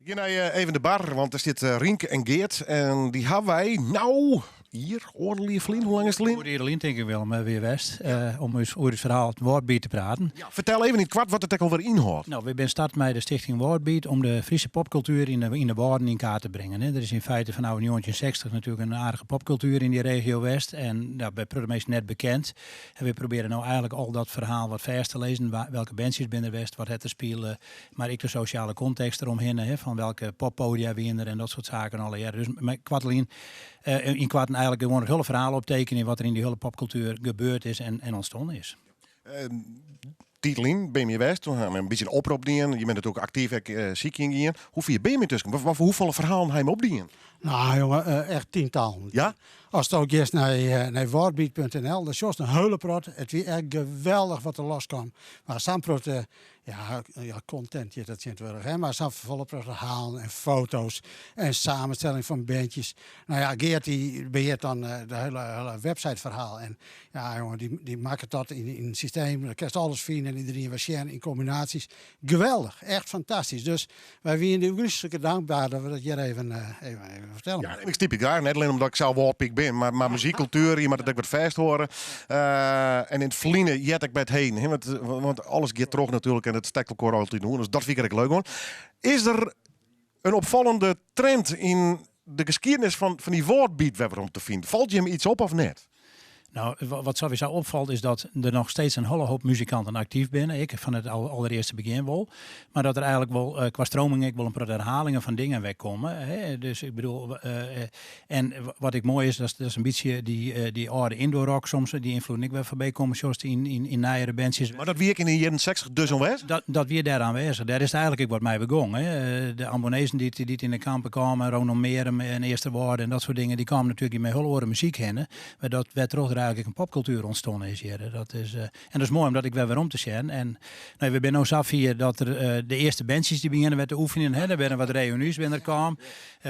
We gaan naar even de bar, want er zit Rienke en Geert. En die hebben wij, hier, Oordelie Vlien. Hoe lang is het, Lien? Oordelie denk ik wel, maar weer West. Om eens over het verhaal het Woordbeat te praten. Ja, vertel even in het kwart wat het ook alweer inhoudt. Nou, we zijn start met de stichting Woordbeat om de Friese popcultuur in de woorden in kaart te brengen. Hè. Er is in feite van 1960 natuurlijk een aardige popcultuur in die regio West. En nou, bij Prudhoe net bekend. En we proberen nou eigenlijk al dat verhaal wat vers te lezen. Welke bandjes binnen West, wat het te spelen. Maar ik de sociale context eromheen. Hè, van welke poppodia winnen en dat soort zaken alle jaren. Dus met Kwartelien in kwarten eigenlijk gewoon het hele verhaal optekenen wat er in die hele popcultuur gebeurd is en ontstonden is. Titelien, BMJ West, we gaan een beetje een oproep dienen. Je bent het ook actief ziek in. Hoeveel ben je tussen? Hoeveel verhalen ga je opdienen? Nou jongen, echt tientallen. Ja? Als het ook eerst naar woordbeat.nl, dat is juist een hele prot. Het is echt geweldig wat er loskwam. Maar Sam prot, content, dat zit wel, hè. Maar Sam volle verhalen en foto's en samenstelling van bandjes. Nou ja, Geert die beheert dan de hele websiteverhaal. En ja jongen, die maken dat in het systeem. Dan krijg je alles vinden en iedereen waarschijnlijk in combinaties. Geweldig, echt fantastisch. Dus wij zijn de hartstikke dankbaar dat we dat hier even vertellen. Ja, ik stiep ik daar, net alleen omdat ik zelf woordpik ben, maar muziekcultuur, je moet het ook wat vast horen. En in het verliezen jet ik bij het heen, hè, want alles gaat terug natuurlijk en het stekkelkoor altijd doen, dus dat vind ik leuk hoor. Is er een opvallende trend in de geschiedenis van die woordbeat om te vinden? Valt je hem iets op of net? Nou, wat sowieso opvalt is dat er nog steeds een hele hoop muzikanten actief zijn. Ik van het allereerste begin wel. Maar dat er eigenlijk wel qua stroming wel een paar herhalingen van dingen wegkomen. Hè? Dus ik bedoel, en wat ik mooi is, dat is een beetje die oude indoor rock soms, die invloed ik wel voorbij komen, zoals in nijere bandjes. Maar dat werk in de jaren 60 dus onwijs? Dat weer daar aanwezig. Daar is het eigenlijk wat mij begonnen. Hè? De Ambonezen die in de kampen kwamen, Ronald Meerem en Eerste Woorden en dat soort dingen, die kwamen natuurlijk met heel oren muziek heen. Maar dat werd toch eigenlijk een popcultuur ontstonden is hier. Dat is, en dat is mooi omdat ik weer om te zien. En nou, we zijn nu zelf hier dat er de eerste bandjes die beginnen met te oefenen. Hè. Er werden wat reunies binnen kwamen.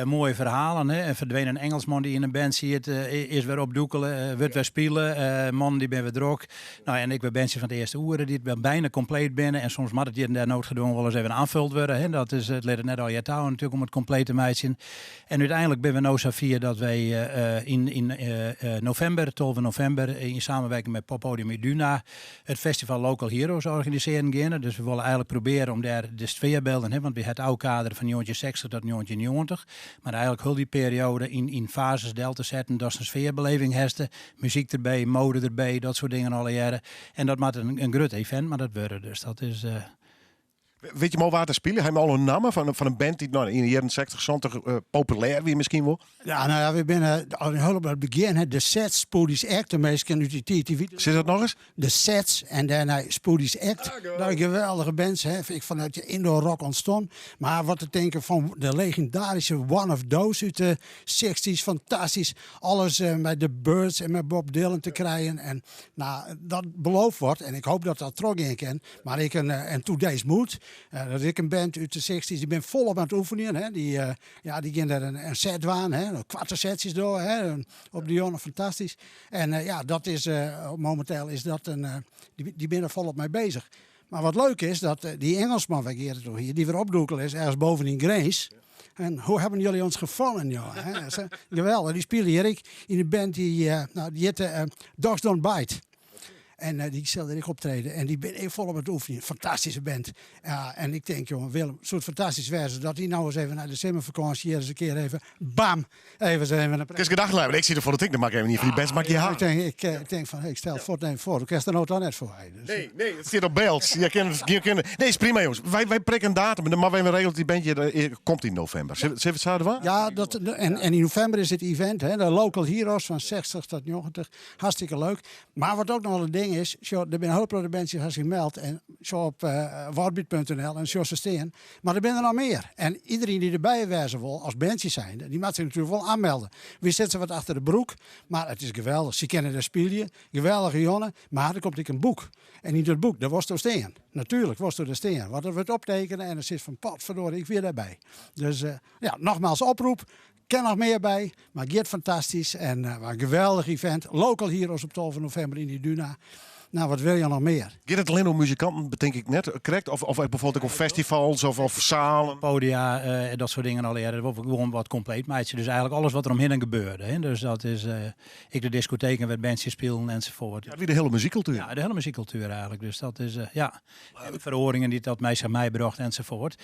Mooie verhalen. Hè. En verdween een Engelsman die in een band zit. Is weer opdoekelen. Wordt weer spelen. Man die ben weer druk. Nou, en ik ben bandje van de eerste oeren. Die het bijna compleet binnen. En soms moet het hier en daar noodgedwongen wel eens even aanvuld worden. Hè. Dat is het leden net al je touw natuurlijk om het complete meidje. En uiteindelijk ben we nu zelf hier dat wij in november, 12 november, in samenwerking met Poppodium Iduna het festival Local Heroes organiseren gaan. Dus we willen eigenlijk proberen om daar de sfeerbeelden, hè, want we hebben het oude kader van 1960 tot 1990, maar eigenlijk heel die periode in fases deel te zetten, dat is een sfeerbeleving hesten, muziek erbij, mode erbij, dat soort dingen alle jaren. En dat maakt een groot event, maar dat wordt dus. Dat is... Weet je maar waar te spelen? Heb je al een naam van een band die in de jaren 60, 70 populair wie misschien wel? Ja, nou ja, we zijn al heel bij het begin, de Sets, Spoodies Act, de meest kennen u die TV. Zit dat nog eens? De Sets en daarna Spoodies Act. Dat een geweldige bands, hè. Ik vanuit de indoor rock ontstond. Maar wat te denken van de legendarische One of Those uit de 60s, fantastisch. Alles met de Birds en met Bob Dylan te krijgen. En nou, dat beloofd wordt, en ik hoop dat dat terug in kan. Maar ik en Today's Mood. Dat is een band uit de 60s, die ben volop aan het oefenen. Hè. Die gaan daar een set waan, hè. Kwarte setjes door, hè. Op de jongen, fantastisch. En dat is, momenteel is dat die ben er volop mee bezig. Maar wat leuk is, dat die Engelsman, waar Geert het hier, die weer opdoekelen is, ergens boven in Grace. En hoe hebben jullie ons gevallen, joh? Geweldig, die spelen hier in een band die heet Dogs Don't Bite. En die stelde ik optreden. En die ben ik volop aan het oefenen. Fantastische band. En ik denk, jongen, Willem, een soort fantastisch verse. Dat hij nou eens even naar de zomervakantie hier eens een keer even, bam, even zo even. Het is gedacht, ik zie er voor de tik, dan maak ik even niet voor die best, maak je haar. Ik denk van, ik stel het voor. Ik krijg er nou toch net voor. Dus. Nee, het zit op beeld. Nee, is prima jongens. Wij prikken een datum, maar wij regelen die bandje, komt in november. Zullen we het zouden waar? Ja, en in november is het event, hè, de Local Heroes van 60 tot 90. Hartstikke leuk. Maar wat ook nog wel een ding is, er zijn een hoop de bandjes als gemeld en zo op woordbeat.nl en zo ze steen. Maar er zijn er nog meer. En iedereen die erbij wijzen wil, als bandjes zijn, die moet zich natuurlijk wel aanmelden. We zetten wat achter de broek, maar het is geweldig. Ze kennen de spelen, geweldige jongen, maar er komt een boek. En in dat boek, daar was er steen. Natuurlijk was er steen. Wat er wordt optekenen en er zit van potverdorie, ik weer daarbij. Dus nogmaals oproep. Ken nog meer bij, maar Geert fantastisch en een geweldig event. Local Heroes op 12 november in die Duna. Nou, wat wil je nog meer? Gaat het alleen om muzikanten, bedenk ik net, correct? Of bijvoorbeeld ook op festivals of zalen? Podia, dat soort dingen al eerder. Gewoon wat compleet meidje. Dus eigenlijk alles wat er omheen gebeurde. Hè. Dus dat is ik de discotheken waar bandjes spelen enzovoort. Ja, weer de hele muziekcultuur. Ja, de hele muziekcultuur eigenlijk. Dus dat is, ja. Verhoringen die dat meestal mij bracht enzovoort.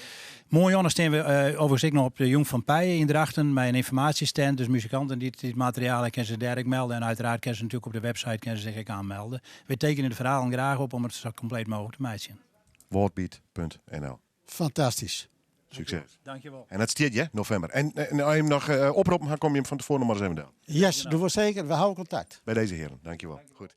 Mooi anders staan we overigens ik nog op de Jong van Pijen in Drachten. Met een informatiestand. Dus muzikanten die het materiaal kunnen ze direct melden. En uiteraard kunnen ze natuurlijk op de website kunnen ze zich aanmelden. We tekenen de verhalen graag op om het zo compleet mogelijk te maken. Woordbeat.nl. Fantastisch. Succes. Dankjewel. En dat stiert je, november. En als je hem nog oproepen, dan kom je hem van tevoren nog maar eens even doen. Yes, doe we zeker. We houden contact. Bij deze heren. Dankjewel. Goed.